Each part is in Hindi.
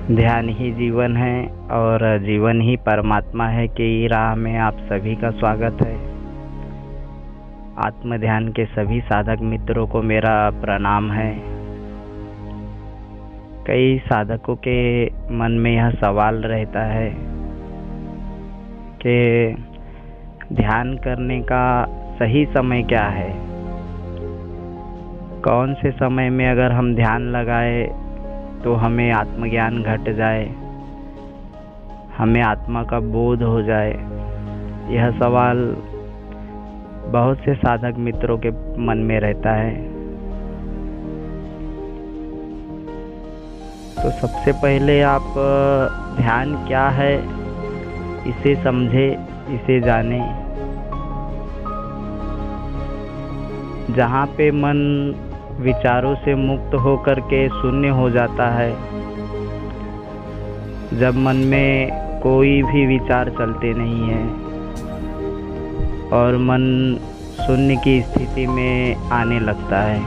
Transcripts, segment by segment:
ध्यान ही जीवन है और जीवन ही परमात्मा है की राह में आप सभी का स्वागत है। आत्म ध्यान के सभी साधक मित्रों को मेरा प्रणाम है। कई साधकों के मन में यह सवाल रहता है कि ध्यान करने का सही समय क्या है, कौन से समय में अगर हम ध्यान लगाए तो हमें आत्मज्ञान घट जाए, हमें आत्मा का बोध हो जाए। यह सवाल बहुत से साधक मित्रों के मन में रहता है। तो सबसे पहले आप ध्यान क्या है इसे समझे, इसे जाने। जहाँ पे मन विचारों से मुक्त होकर के शून्य हो जाता है, जब मन में कोई भी विचार चलते नहीं है और मन शून्य की स्थिति में आने लगता है,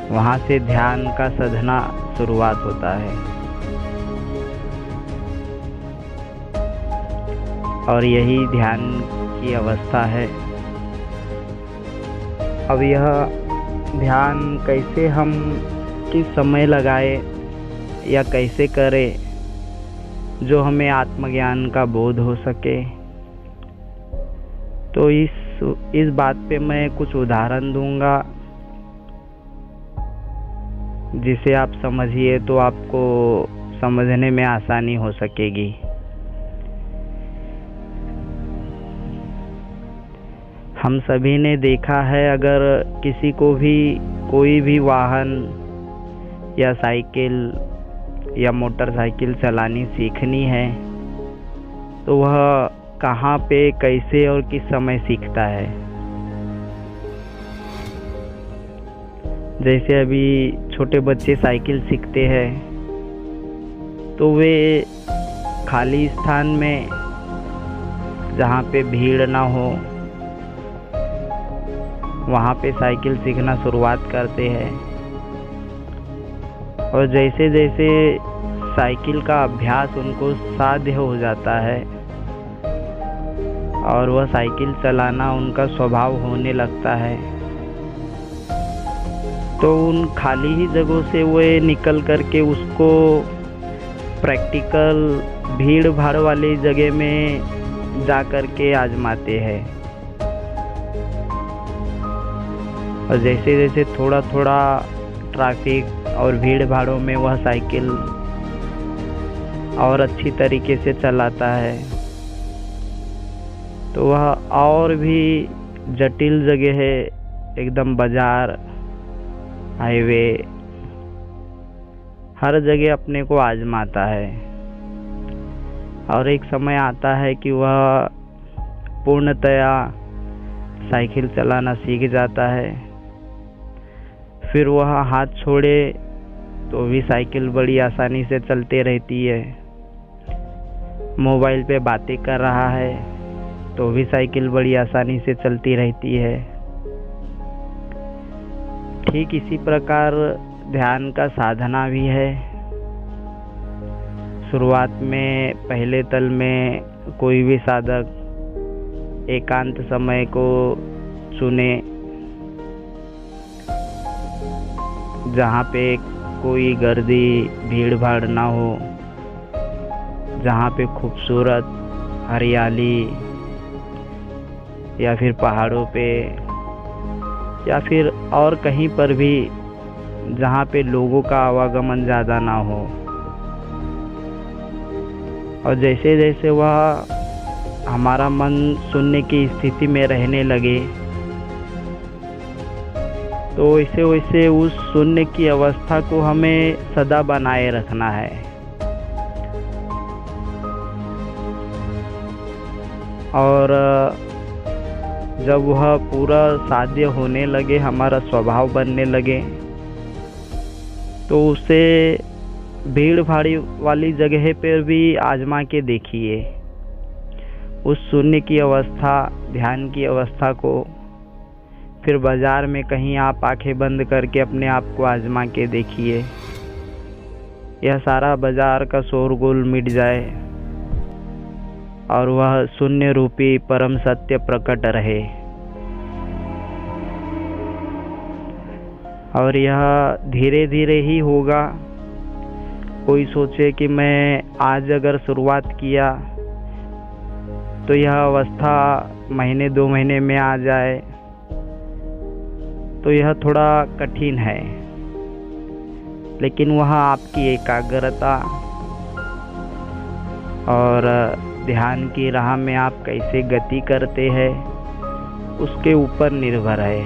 वहाँ से ध्यान का साधना शुरुआत होता है। और यही ध्यान की अवस्था है। अब यह ध्यान कैसे हम किस समय लगाए या कैसे करें जो हमें आत्मज्ञान का बोध हो सके, तो इस बात पे मैं कुछ उदाहरण दूंगा जिसे आप समझिए तो आपको समझने में आसानी हो सकेगी। हम सभी ने देखा है, अगर किसी को भी कोई भी वाहन या साइकिल या मोटरसाइकिल चलानी सीखनी है तो वह कहाँ पे, कैसे और किस समय सीखता है। जैसे अभी छोटे बच्चे साइकिल सीखते हैं तो वे खाली स्थान में, जहाँ पे भीड़ ना हो, वहाँ पे साइकिल सीखना शुरुआत करते हैं। और जैसे जैसे साइकिल का अभ्यास उनको साध्य हो जाता है और वह साइकिल चलाना उनका स्वभाव होने लगता है, तो उन खाली ही जगहों से वे निकल करके उसको प्रैक्टिकल भीड़ भाड़ वाली जगह में जा कर के आजमाते हैं। और जैसे जैसे थोड़ा थोड़ा ट्रैफिक और भीड़ भाड़ों में वह साइकिल और अच्छी तरीके से चलाता है तो वह और भी जटिल जगह है, एकदम बाजार, हाईवे, हर जगह अपने को आजमाता है। और एक समय आता है कि वह पूर्णतया साइकिल चलाना सीख जाता है। फिर वह हाथ छोड़े तो भी साइकिल बड़ी आसानी से चलते रहती है। मोबाइल पे बातें कर रहा है तो भी साइकिल बड़ी आसानी से चलती रहती है। ठीक इसी प्रकार ध्यान का साधना भी है। शुरुआत में पहले तल में कोई भी साधक एकांत समय को चुने, जहाँ पे कोई गर्दी भीड़ भाड़ ना हो, जहाँ पे खूबसूरत हरियाली या फिर पहाड़ों पे या फिर और कहीं पर भी जहाँ पे लोगों का आवागमन ज़्यादा ना हो। और जैसे जैसे वह हमारा मन शून्य की स्थिति में रहने लगे तो वैसे वैसे उस शून्य की अवस्था को हमें सदा बनाए रखना है। और जब वह पूरा साध्य होने लगे, हमारा स्वभाव बनने लगे, तो उसे भीड़ भाड़ वाली जगह पर भी आजमा के देखिए। उस शून्य की अवस्था, ध्यान की अवस्था को फिर बाजार में कहीं आप आंखें बंद करके अपने आप को आजमा के देखिए। यह सारा बाजार का शोरगुल मिट जाए और वह शून्य रूपी परम सत्य प्रकट रहे। और यह धीरे धीरे ही होगा। कोई सोचे कि मैं आज अगर शुरुआत किया तो यह अवस्था महीने 2 महीने में आ जाए, तो यह थोड़ा कठिन है। लेकिन वह आपकी एकाग्रता और ध्यान की राह में आप कैसे गति करते हैं उसके ऊपर निर्भर है।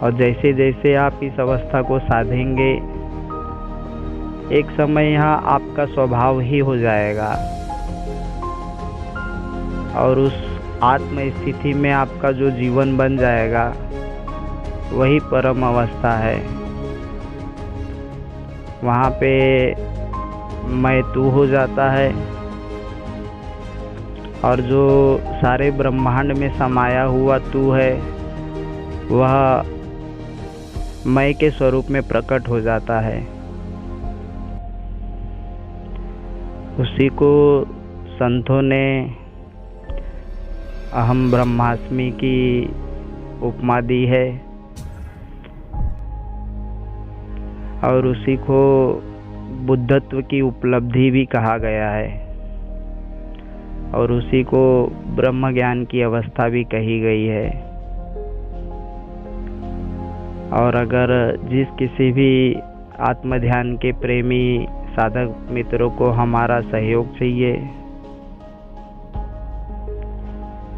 और जैसे जैसे आप इस अवस्था को साधेंगे, एक समय यहाँ आपका स्वभाव ही हो जाएगा और उस आत्म स्थिति में आपका जो जीवन बन जाएगा वही परम अवस्था है। वहाँ पे मैं तू हो जाता है और जो सारे ब्रह्मांड में समाया हुआ तू है वह मैं के स्वरूप में प्रकट हो जाता है। उसी को संतों ने अहम ब्रह्मास्मि की उपमा दी है और उसी को बुद्धत्व की उपलब्धि भी कहा गया है और उसी को ब्रह्म ज्ञान की अवस्था भी कही गई है। और अगर जिस किसी भी आत्म ध्यान के प्रेमी साधक मित्रों को हमारा सहयोग चाहिए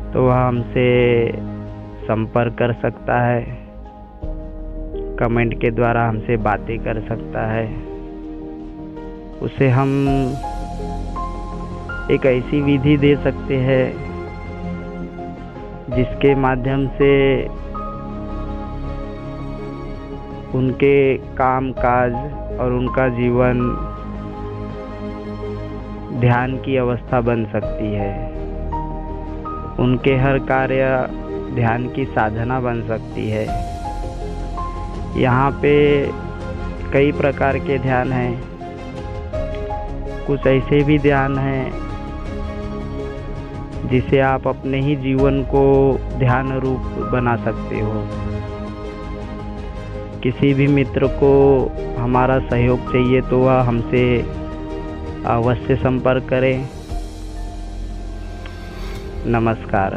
तो वह हमसे संपर्क कर सकता है, कमेंट के द्वारा हमसे बातें कर सकता है। उसे हम एक ऐसी विधि दे सकते हैं जिसके माध्यम से उनके काम काज और उनका जीवन ध्यान की अवस्था बन सकती है। उनके हर कार्य ध्यान की साधना बन सकती है। यहाँ पे कई प्रकार के ध्यान हैं। कुछ ऐसे भी ध्यान हैं जिसे आप अपने ही जीवन को ध्यान रूप बना सकते हो। किसी भी मित्र को हमारा सहयोग चाहिए तो वह हमसे अवश्य संपर्क करें। नमस्कार।